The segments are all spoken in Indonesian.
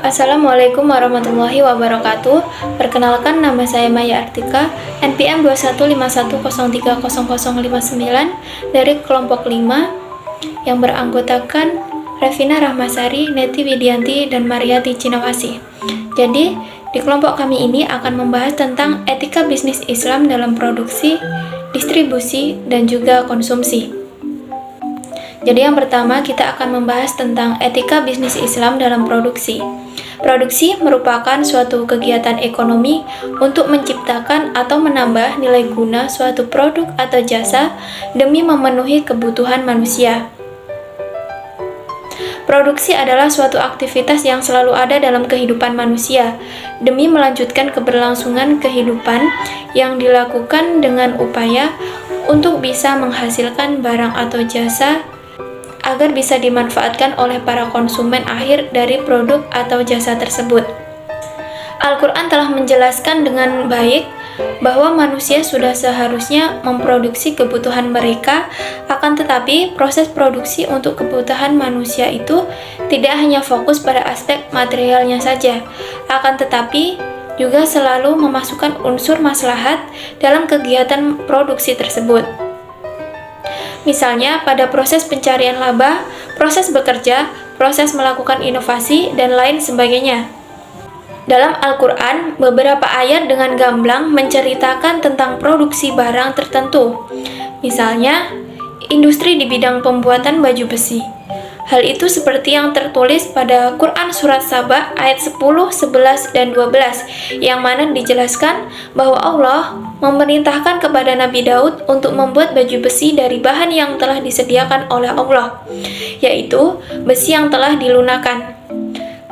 Assalamualaikum warahmatullahi wabarakatuh. Perkenalkan, nama saya Maya Artika, NPM 2151030059 dari kelompok 5 yang beranggotakan Revina Rahmasari, Neti Widianti, dan Mariati Cinawasi. Jadi, di kelompok kami ini akan membahas tentang etika bisnis Islam dalam produksi, distribusi, dan juga konsumsi. Jadi yang pertama kita akan membahas tentang etika bisnis Islam dalam produksi. Produksi merupakan suatu kegiatan ekonomi untuk menciptakan atau menambah nilai guna suatu produk atau jasa demi memenuhi kebutuhan manusia. Produksi adalah suatu aktivitas yang selalu ada dalam kehidupan manusia demi melanjutkan keberlangsungan kehidupan yang dilakukan dengan upaya untuk bisa menghasilkan barang atau jasa agar bisa dimanfaatkan oleh para konsumen akhir dari produk atau jasa tersebut. Al-Quran telah menjelaskan dengan baik bahwa manusia sudah seharusnya memproduksi kebutuhan mereka, akan tetapi proses produksi untuk kebutuhan manusia itu tidak hanya fokus pada aspek materialnya saja, akan tetapi juga selalu memasukkan unsur maslahat dalam kegiatan produksi tersebut. Misalnya pada proses pencarian laba, proses bekerja, proses melakukan inovasi, dan lain sebagainya. Dalam Al-Quran, beberapa ayat dengan gamblang menceritakan tentang produksi barang tertentu. Misalnya, industri di bidang pembuatan baju besi. Hal itu seperti yang tertulis pada Quran Surat Saba ayat 10, 11, dan 12, yang mana dijelaskan bahwa Allah memerintahkan kepada Nabi Daud untuk membuat baju besi dari bahan yang telah disediakan oleh Allah, yaitu besi yang telah dilunakan.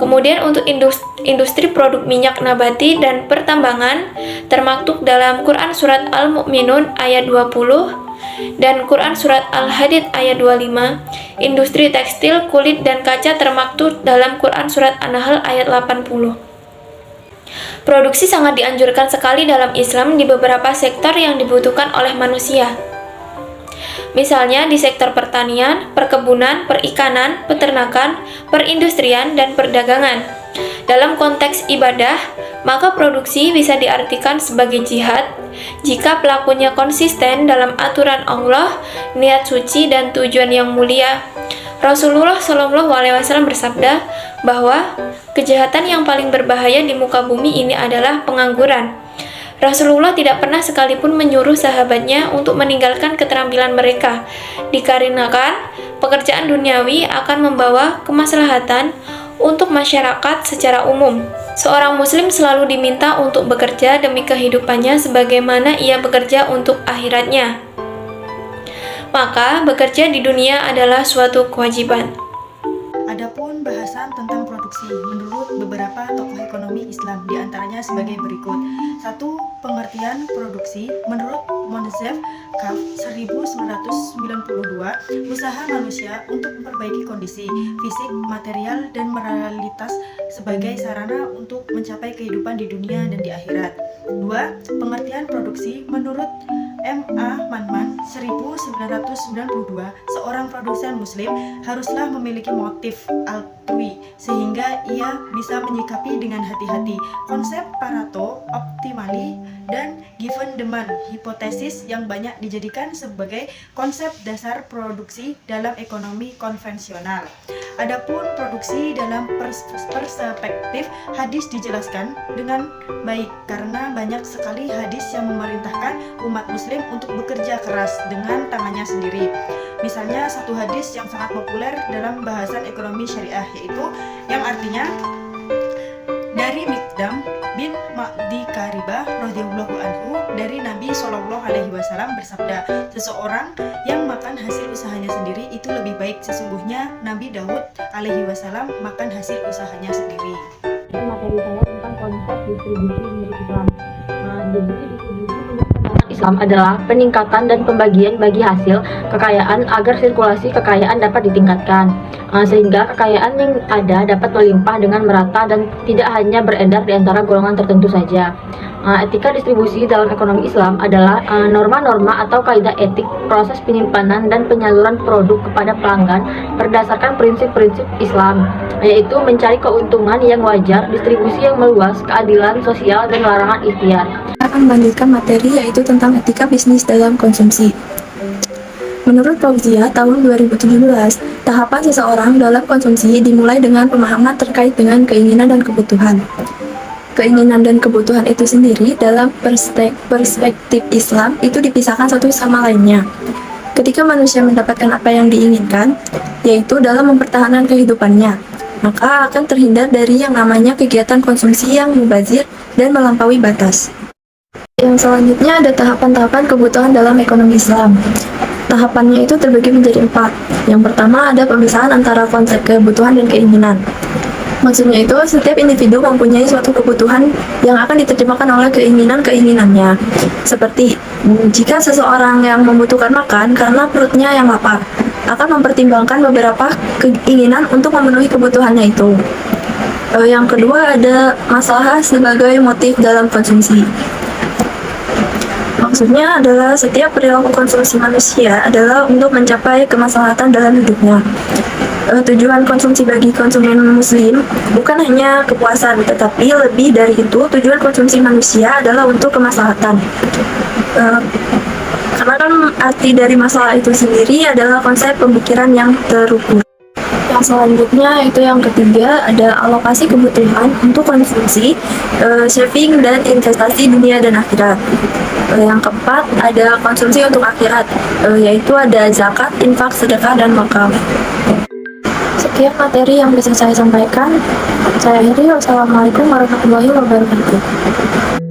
Kemudian untuk industri produk minyak nabati dan pertambangan termaktub dalam Quran Surat Al-Mu'minun ayat 20 dan Quran Surat Al-Hadid ayat 25. Industri tekstil, kulit, dan kaca termaktub dalam Quran Surat An-Nahl ayat 80. Produksi sangat dianjurkan sekali dalam Islam di beberapa sektor yang dibutuhkan oleh manusia. Misalnya di sektor pertanian, perkebunan, perikanan, peternakan, perindustrian, dan perdagangan. Dalam konteks ibadah, maka produksi bisa diartikan sebagai jihad jika pelakunya konsisten dalam aturan Allah, niat suci, dan tujuan yang mulia. Rasulullah Shallallahu Alaihi Wasallam bersabda bahwa kejahatan yang paling berbahaya di muka bumi ini adalah pengangguran. Rasulullah tidak pernah sekalipun menyuruh sahabatnya untuk meninggalkan keterampilan mereka, dikarenakan pekerjaan duniawi akan membawa kemaslahatan untuk masyarakat secara umum. Seorang muslim selalu diminta untuk bekerja demi kehidupannya sebagaimana ia bekerja untuk akhiratnya. Maka bekerja di dunia adalah suatu kewajiban. Adapun bahasan tentang produksi menurut beberapa tokoh ekonomi Islam diantaranya sebagai berikut. 1. Pengertian produksi menurut Monzef Kaf 1992, usaha manusia untuk memperbaiki kondisi fisik, material, dan moralitas sebagai sarana untuk mencapai kehidupan di dunia dan di akhirat. 2. Pengertian produksi menurut M.A. Manman 1992, seorang produsen muslim haruslah memiliki motif altrui sehingga ia bisa menyikapi dengan hati-hati konsep Pareto optimally dan given demand hipotesis yang banyak dijadikan sebagai konsep dasar produksi dalam ekonomi konvensional. Adapun produksi dalam perspektif hadis dijelaskan dengan baik karena banyak sekali hadis yang memerintahkan umat muslim untuk bekerja keras dengan tangannya sendiri. Misalnya satu hadis yang sangat populer dalam bahasan ekonomi syariah, yaitu yang artinya dari Mikdam bin Ma'di Karibah radhiyallahu anhu dari Nabi Shallallahu Alaihi Wasallam bersabda, seseorang yang makan hasil usahanya sendiri itu lebih baik, sesungguhnya Nabi Daud Alaihi Wasallam makan hasil usahanya sendiri. Materi saya tentang konsep distribusi menurut Islam. Jadi distribusi menurut pandangan Islam adalah peningkatan dan pembagian bagi hasil kekayaan agar sirkulasi kekayaan dapat ditingkatkan, sehingga kekayaan yang ada dapat melimpah dengan merata dan tidak hanya beredar di antara golongan tertentu saja. Etika distribusi dalam ekonomi Islam adalah norma-norma atau kaidah etik proses penyimpanan dan penyaluran produk kepada pelanggan berdasarkan prinsip-prinsip Islam, yaitu mencari keuntungan yang wajar, distribusi yang meluas, keadilan sosial, dan larangan ikhtiar. Akan melanjutkan materi yaitu tentang etika bisnis dalam konsumsi. Menurut Fauzia, tahun 2017, tahapan seseorang dalam konsumsi dimulai dengan pemahaman terkait dengan keinginan dan kebutuhan. Keinginan dan kebutuhan itu sendiri dalam perspektif Islam itu dipisahkan satu sama lainnya. Ketika manusia mendapatkan apa yang diinginkan, yaitu dalam mempertahankan kehidupannya, maka akan terhindar dari yang namanya kegiatan konsumsi yang mubazir dan melampaui batas. Yang selanjutnya ada tahapan-tahapan kebutuhan dalam ekonomi Islam. Tahapannya itu terbagi menjadi 4. Yang pertama ada pemisahan antara konsep kebutuhan dan keinginan. Maksudnya itu setiap individu mempunyai suatu kebutuhan yang akan diterjemahkan oleh keinginan-keinginannya. Seperti jika seseorang yang membutuhkan makan karena perutnya yang lapar, akan mempertimbangkan beberapa keinginan untuk memenuhi kebutuhannya itu. Yang kedua ada masalah sebagai motif dalam konsumsi. Maksudnya adalah setiap perilaku konsumsi manusia adalah untuk mencapai kemaslahatan dalam hidupnya. Tujuan konsumsi bagi konsumen muslim bukan hanya kepuasan, tetapi lebih dari itu tujuan konsumsi manusia adalah untuk kemaslahatan. Karena kan arti dari masalah itu sendiri adalah konsep pemikiran yang terukur. Yang selanjutnya itu yang ketiga ada alokasi kebutuhan untuk konsumsi, saving dan investasi dunia dan akhirat. Yang keempat ada konsumsi untuk akhirat, yaitu ada zakat, infak, sedekah, dan wakaf. Sekian materi yang bisa saya sampaikan. Saya akhiri. Wassalamualaikum warahmatullahi wabarakatuh.